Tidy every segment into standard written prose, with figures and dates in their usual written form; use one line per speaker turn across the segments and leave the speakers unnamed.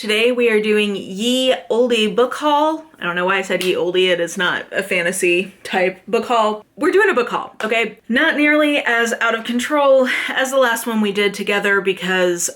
Today we are doing Ye Oldie book haul. I don't know why I said ye oldie, it is not a fantasy type book haul. We're doing a book haul, okay? Not nearly as out of control as the last one we did together because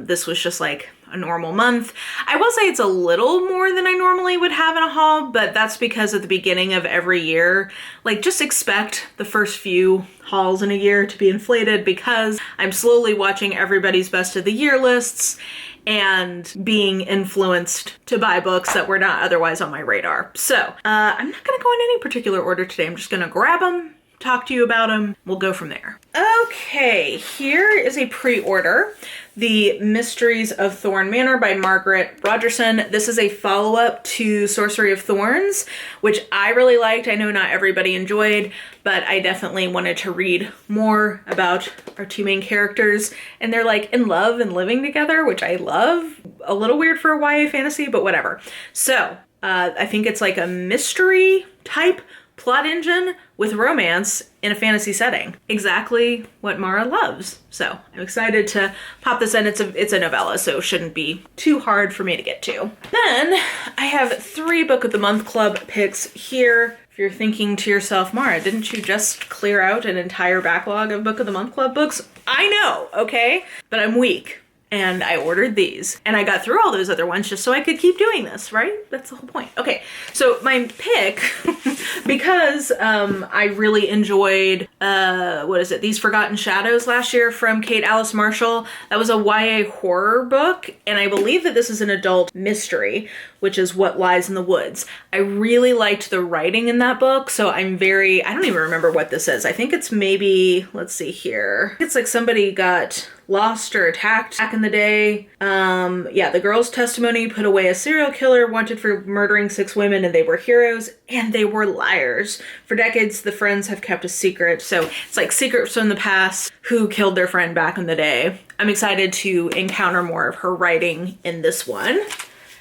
this was just like a normal month. I will say it's a little more than I normally would have in a haul, but that's because at the beginning of every year, like just expect the first few hauls in a year to be inflated because I'm slowly watching everybody's best of the year lists and being influenced to buy books that were not otherwise on my radar. So I'm not gonna go in any particular order today. I'm just gonna grab them, talk to you about them. We'll go from there. Okay, here is a pre-order. The Mysteries of Thorn Manor by Margaret Rogerson. This is a follow-up to Sorcery of Thorns, which I really liked. I know not everybody enjoyed, but I definitely wanted to read more about our two main characters. And they're like in love and living together, which I love. A little weird for a YA fantasy, but whatever. So I think it's like a mystery type plot engine with romance in a fantasy setting. Exactly what Mara loves. So I'm excited to pop this in. It's a novella, so it shouldn't be too hard for me to get to. Then I have 3 Book of the Month Club picks here. If you're thinking to yourself, Mara, didn't you just clear out an entire backlog of Book of the Month Club books? I know, okay? But I'm weak. And I ordered these and I got through all those other ones just so I could keep doing this, right? That's the whole point. Okay, so my pick, because I really enjoyed, These Forgotten Shadows last year from Kate Alice Marshall. That was a YA horror book, and I believe that this is an adult mystery, which is What Lies in the Woods. I really liked the writing in that book, so I don't even remember what this is. I think it's maybe, let's see here. It's like somebody got lost or attacked back in the day. Yeah, the girl's testimony put away a serial killer wanted for murdering 6 women, and they were heroes and they were liars. For decades, the friends have kept a secret. So it's like secrets from the past, who killed their friend back in the day. I'm excited to encounter more of her writing in this one.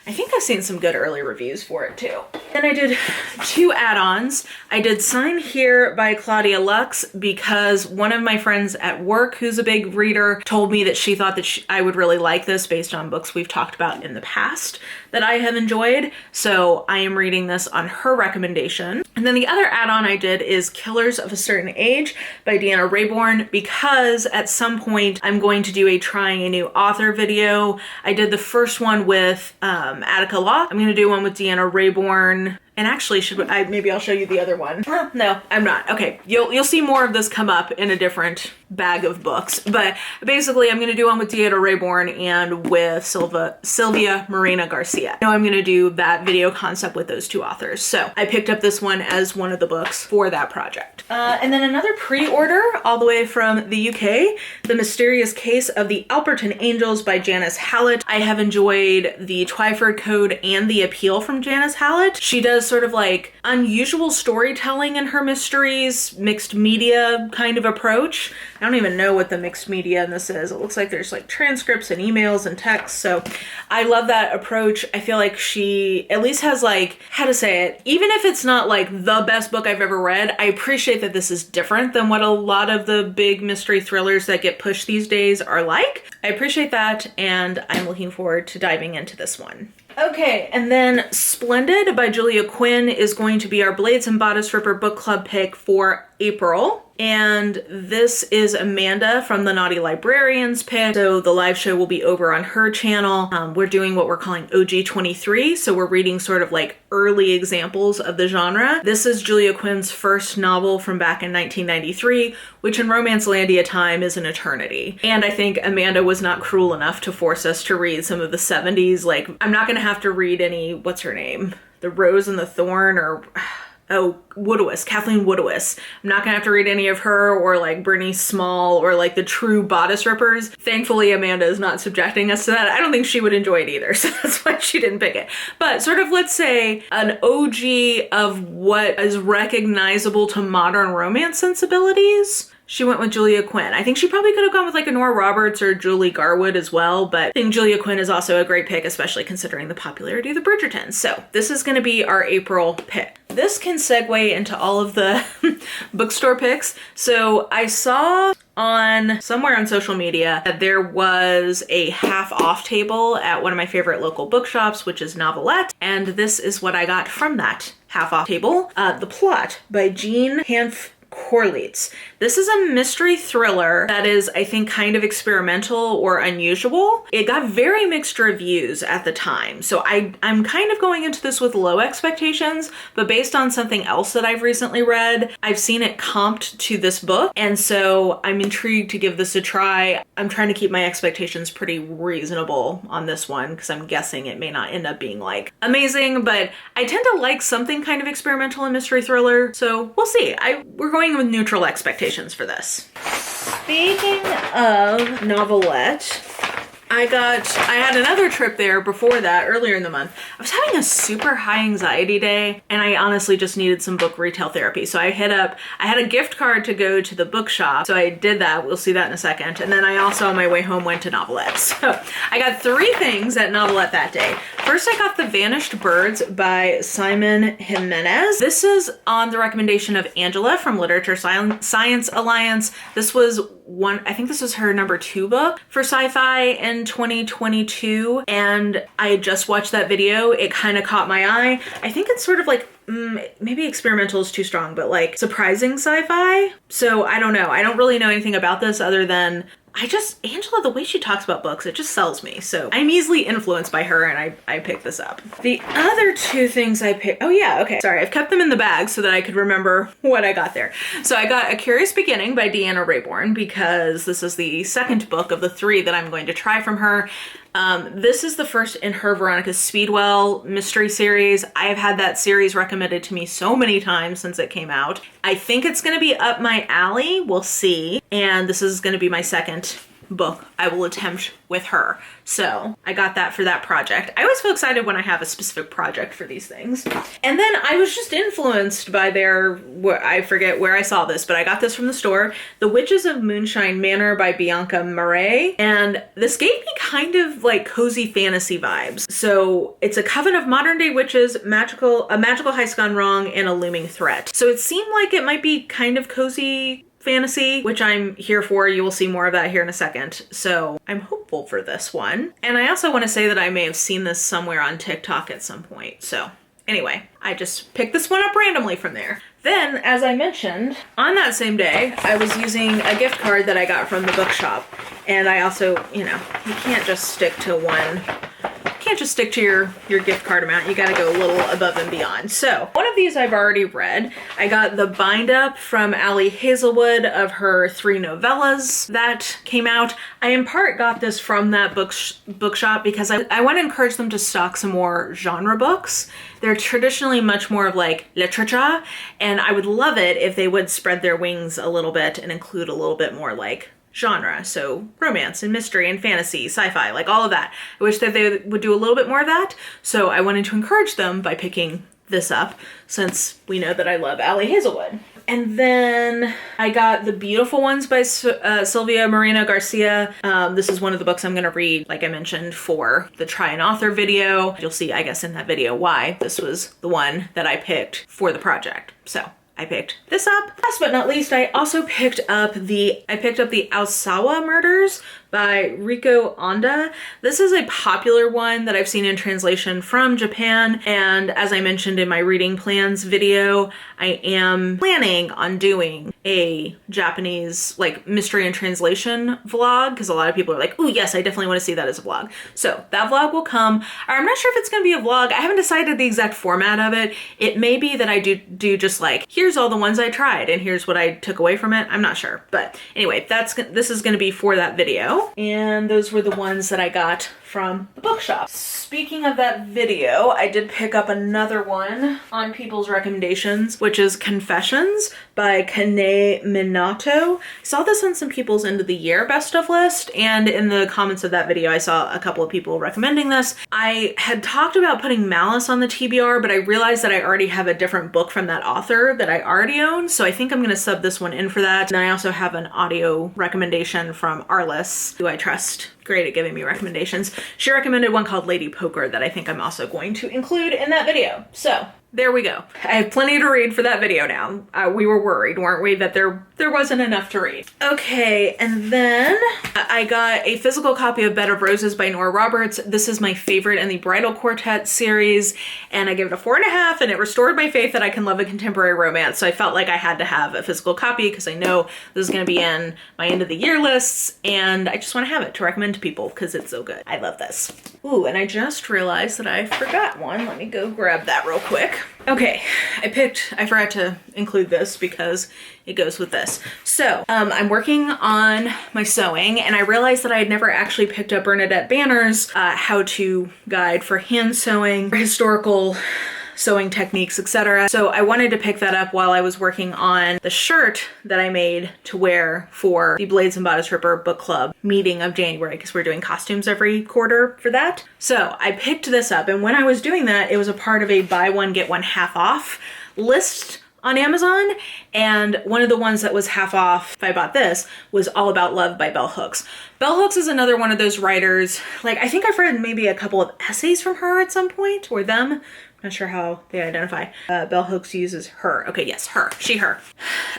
I think I've seen some good early reviews for it too. Then I did 2 add-ons. I did Sign Here by Claudia Lux because one of my friends at work who's a big reader told me that she thought that I would really like this based on books we've talked about in the past that I have enjoyed. So I am reading this on her recommendation. And then the other add-on I did is Killers of a Certain Age by Deanna Raybourn because at some point I'm going to do a trying a new author video. I did the first one with Attica Locke. I'm going to do one with Deanna Raybourn. And actually, maybe I'll show you the other one. No, I'm not. Okay, you'll see more of this come up in a different bag of books. But basically, I'm going to do one with Deanna Raybourn and with Sylvia Morena Garcia. Now I'm going to do that video concept with those 2 authors. So I picked up this one as one of the books for that project. And then another pre-order all the way from the UK, The Mysterious Case of the ALPERTON Angels by Janice Hallett. I have enjoyed the Twyford Code and the Appeal from Janice Hallett. She does sort of like unusual storytelling in her mysteries, mixed media kind of approach. I don't even know what the mixed media in this is. It looks like there's like transcripts and emails and texts. So I love that approach. I feel like she at least has like, how to say it, even if it's not like the best book I've ever read, I appreciate that this is different than what a lot of the big mystery thrillers that get pushed these days are like. I appreciate that, and I'm looking forward to diving into this one. Okay, and then Splendid by Julia Quinn is going to be our Blades and Bodice Ripper book club pick for April. And this is Amanda from the Naughty Librarians pick. So the live show will be over on her channel. We're doing what we're calling OG23. So we're reading sort of like early examples of the genre. This is Julia Quinn's first novel from back in 1993, which in Romancelandia time is an eternity. And I think Amanda was not cruel enough to force us to read some of the 70s. Like, I'm not gonna have to read any, what's her name? The Rose and the Thorn, or Woodowis, Kathleen Woodowis. I'm not gonna have to read any of her, or like Bernice Small, or like the true bodice rippers. Thankfully, Amanda is not subjecting us to that. I don't think she would enjoy it either, so that's why she didn't pick it. But sort of, let's say, an OG of what is recognizable to modern romance sensibilities. She went with Julia Quinn. I think she probably could have gone with like a Nora Roberts or Julie Garwood as well, but I think Julia Quinn is also a great pick, especially considering the popularity of the Bridgertons. So this is going to be our April pick. This can segue into all of the bookstore picks. So I saw on somewhere on social media that there was a half off table at one of my favorite local bookshops, which is Novelette, and this is what I got from that half off table. The Plot by Jean Hanff Corlitz. This is a mystery thriller that is, I think, kind of experimental or unusual. It got very mixed reviews at the time, so I'm kind of going into this with low expectations, but based on something else that I've recently read, I've seen it comped to this book, and so I'm intrigued to give this a try. I'm trying to keep my expectations pretty reasonable on this one because I'm guessing it may not end up being like amazing, but I tend to like something kind of experimental and mystery thriller, so we'll see. We're going with neutral expectations for this. Speaking of Novelette, I had another trip there before that, earlier in the month. I was having a super high anxiety day and I honestly just needed some book retail therapy. So I had a gift card to go to the bookshop. So I did that. We'll see that in a second. And then I also on my way home went to Novelette. So I got 3 things at Novelette that day. First, I got The Vanished Birds by Simon Jimenez. This is on the recommendation of Angela from Literature Science Alliance. This was I think this was her number 2 book for sci-fi in 2022, and I had just watched that video. It kind of caught my eye. I think it's sort of like, maybe experimental is too strong, but like surprising sci-fi. So I don't know. I don't really know anything about this other than Angela, the way she talks about books, it just sells me. So I'm easily influenced by her and I picked this up. The other 2 things I picked, oh yeah, okay. Sorry, I've kept them in the bag so that I could remember what I got there. So I got A Curious Beginning by Deanna Raybourn because this is the second book of the 3 that I'm going to try from her. This is the first in her Veronica Speedwell mystery series. I have had that series recommended to me so many times since it came out. I think it's going to be up my alley. We'll see. And this is going to be my second book I will attempt with her. So I got that for that project. I always feel excited when I have a specific project for these things. And then I was just influenced by I forget where I saw this, but I got this from the store, The Witches of Moonshine Manor by Bianca Murray. And this gave me kind of like cozy fantasy vibes. So it's a coven of modern day witches, a magical heist gone wrong, and a looming threat. So it seemed like it might be kind of cozy fantasy, which I'm here for. You will see more of that here in a second. So I'm hopeful for this one. And I also want to say that I may have seen this somewhere on TikTok at some point. So anyway, I just picked this one up randomly from there. Then, as I mentioned, on that same day, I was using a gift card that I got from the bookshop. And I also, you can't just stick to your gift card amount. You got to go a little above and beyond. So one of these I've already read. I got the bind up from Ali Hazelwood of her 3 novellas that came out. I in part got this from that bookshop because I want to encourage them to stock some more genre books. They're traditionally much more of like literature, and I would love it if they would spread their wings a little bit and include a little bit more like genre, so romance and mystery and fantasy, sci-fi, like all of that. I wish that they would do a little bit more of that, so I wanted to encourage them by picking this up, since we know that I love Ali Hazelwood. And then I got The Beautiful Ones by Sylvia Moreno Garcia. This is one of the books I'm going to read, like I mentioned, for the Try an Author video. You'll see, I guess, in that video why this was the one that I picked for the project. So I picked this up. Last but not least, I also picked up the Aosawa Murders by Riko Onda. This is a popular one that I've seen in translation from Japan, and as I mentioned in my reading plans video, I am planning on doing a Japanese like mystery and translation vlog, because a lot of people are like, oh yes, I definitely want to see that as a vlog. So that vlog will come. I'm not sure if it's going to be a vlog. I haven't decided the exact format of it. It may be that I do just like, here's all the ones I tried and here's what I took away from it. I'm not sure, but anyway, this is going to be for that video. And those were the ones that I got from the bookshop. Speaking of that video, I did pick up another one on people's recommendations, which is Confessions by Kane Minato. I saw this on some people's end of the year best of list, and in the comments of that video I saw a couple of people recommending this. I had talked about putting Malice on the TBR, but I realized that I already have a different book from that author that I already own, so I think I'm gonna sub this one in for that. And I also have an audio recommendation from Arliss, who I trust great at giving me recommendations. She recommended one called Lady Poker that I think I'm also going to include in that video. So there we go. I have plenty to read for that video now. We were worried, weren't we, that there wasn't enough to read. Okay, and then I got a physical copy of Bed of Roses by Nora Roberts. This is my favorite in the Bridal Quartet series, and I gave it a 4.5, and it restored my faith that I can love a contemporary romance. So I felt like I had to have a physical copy because I know this is gonna be in my end of the year lists, and I just wanna have it to recommend to people because it's so good. I love this. Ooh, and I just realized that I forgot one. Let me go grab that real quick. Okay, I forgot to include this because it goes with this. So I'm working on my sewing, and I realized that I had never actually picked up Bernadette Banner's how-to guide for hand sewing, for historical sewing techniques, etc. So I wanted to pick that up while I was working on the shirt that I made to wear for the Blades and Bodice Ripper book club meeting of January, because we're doing costumes every quarter for that. So I picked this up, and when I was doing that, it was a part of a buy one get one half off list on Amazon, and one of the ones that was half off, if I bought this, was All About Love by Bell Hooks. Bell Hooks is another one of those writers, like I think I've read maybe a couple of essays from her at some point, or them. Not sure how they identify. Bell Hooks uses her. Okay, yes, her. She, her.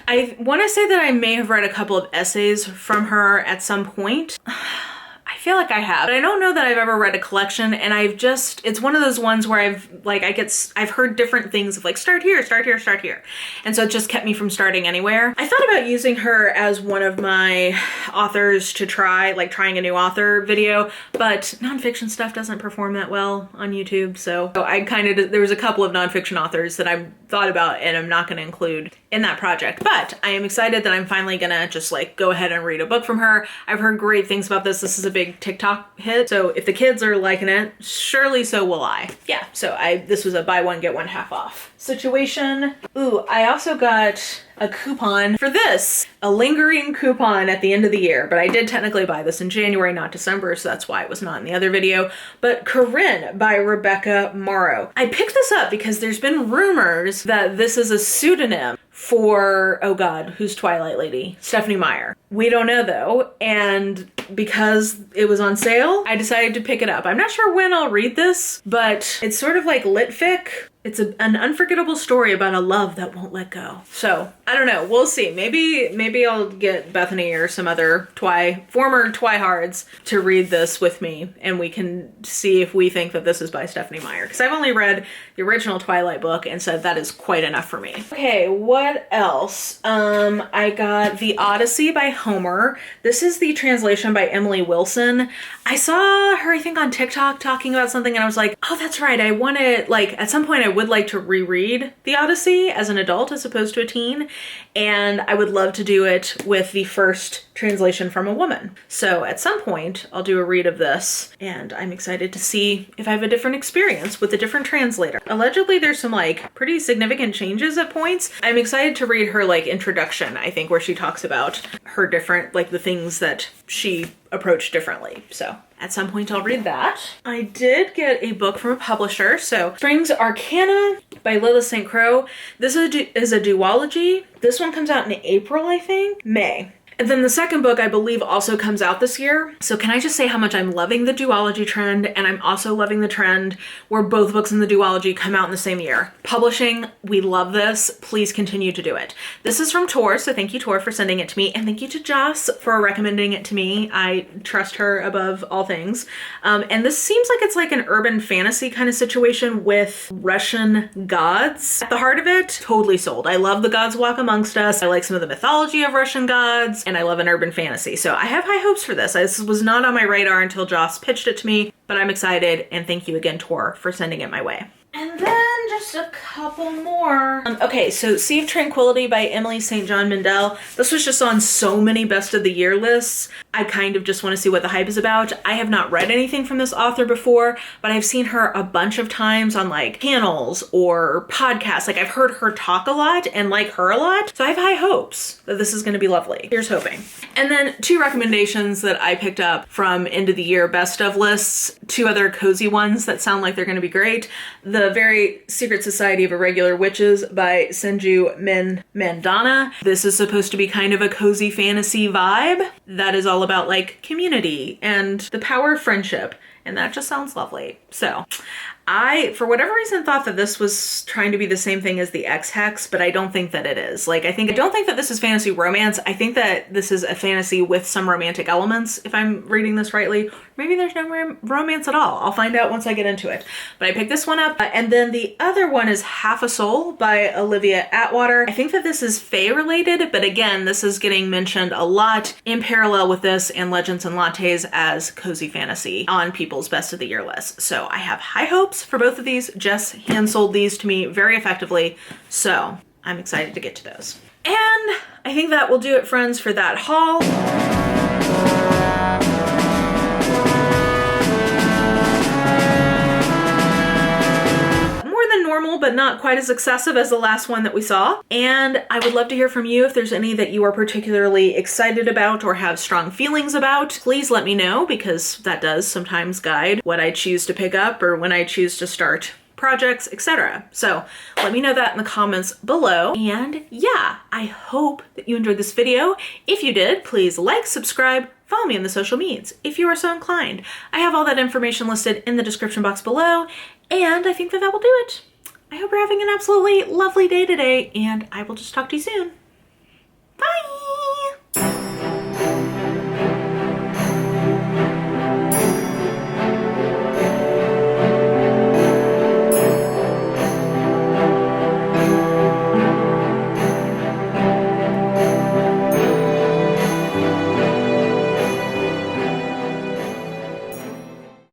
I want to say that I may have read a couple of essays from her at some point. I feel like I have, but I don't know that I've ever read a collection, and it's one of those ones where I've heard different things of like, start here, start here, start here. And so it just kept me from starting anywhere. I thought about using her as one of my authors to try, like trying a new author video, but nonfiction stuff doesn't perform that well on YouTube. So there was a couple of nonfiction authors that I thought about and I'm not going to include in that project, but I am excited that I'm finally gonna just like go ahead and read a book from her. I've heard great things about this. This is a big TikTok hit, so if the kids are liking it, surely so will I. Yeah, so this was a buy one get one half off situation. Ooh, I also got a coupon for this, a lingering coupon at the end of the year, but I did technically buy this in January, not December, so that's why it was not in the other video. But Corinne by Rebecca Morrow. I picked this up because there's been rumors that this is a pseudonym for, oh God, who's Twilight Lady? Stephenie Meyer. We don't know though, and because it was on sale, I decided to pick it up. I'm not sure when I'll read this, but it's sort of like lit fic. It's an unforgettable story about a love that won't let go. So I don't know, we'll see. Maybe I'll get Bethany or some other former Twihards to read this with me, and we can see if we think that this is by Stephenie Meyer, because I've only read the original Twilight book and said that is quite enough for me. Okay, what else? I got The Odyssey by Homer. This is the translation by Emily Wilson. I saw her, I think, on TikTok talking about something, and I was like, oh, that's right. I want to, like, at some point I would like to reread The Odyssey as an adult as opposed to a teen, and I would love to do it with the first translation from a woman. So at some point I'll do a read of this, and I'm excited to see if I have a different experience with a different translator. Allegedly there's some like pretty significant changes at points. I'm excited to read her like introduction, I think, where she talks about her different, like the things that she approached differently. So at some point I'll read that. I did get a book from a publisher. So Strings Arcana by Lila St. Croix. This is a duology. This one comes out in April, I think. May. And then the second book, I believe, also comes out this year. So can I just say how much I'm loving the duology trend, and I'm also loving the trend where both books in the duology come out in the same year. Publishing, we love this. Please continue to do it. This is from Tor, so thank you, Tor, for sending it to me, and thank you to Joss for recommending it to me. I trust her above all things. And this seems like it's like an urban fantasy kind of situation with Russian gods at the heart of it. Totally sold. I love the gods walk amongst us. I like some of the mythology of Russian gods, and I love an urban fantasy. So I have high hopes for this. This was not on my radar until Joss pitched it to me, but I'm excited, and thank you again, Tor, for sending it my way. And then just a couple more. Okay, so Sea of Tranquility by Emily St. John Mandel. This was just on so many best of the year lists. I kind of just want to see what the hype is about. I have not read anything from this author before, but I've seen her a bunch of times on like panels or podcasts. Like I've heard her talk a lot and like her a lot. So I have high hopes that this is going to be lovely. Here's hoping. And then two recommendations that I picked up from end of the year best of lists. Two other cozy ones that sound like they're going to be great. The Very Secret Society of Irregular Witches by Senju Min Mandana. This is supposed to be kind of a cozy fantasy vibe that is all about like community and the power of friendship, and that just sounds lovely. So I, for whatever reason, thought that this was trying to be the same thing as the X-Hex, but I don't think that it is. Like, I don't think that this is fantasy romance. I think that this is a fantasy with some romantic elements, if I'm reading this rightly. Maybe there's no romance at all. I'll find out once I get into it. But I picked this one up. And then the other one is Half a Soul by Olivia Atwater. I think that this is Fae related, but again, this is getting mentioned a lot in parallel with this and Legends and Lattes as cozy fantasy on people's best of the year list. So I have high hopes for both of these. Jess hand sold these to me very effectively, so I'm excited to get to those. And I think that will do it, friends, for that haul. Normal, but not quite as excessive as the last one that we saw. And I would love to hear from you if there's any that you are particularly excited about or have strong feelings about. Please let me know, because that does sometimes guide what I choose to pick up or when I choose to start projects, etc. So let me know that in the comments below. And yeah, I hope that you enjoyed this video. If you did, please like, subscribe, follow me on the social medias if you are so inclined. I have all that information listed in the description box below, and I think that will do it. I hope you're having an absolutely lovely day today, and I will just talk to you soon. Bye!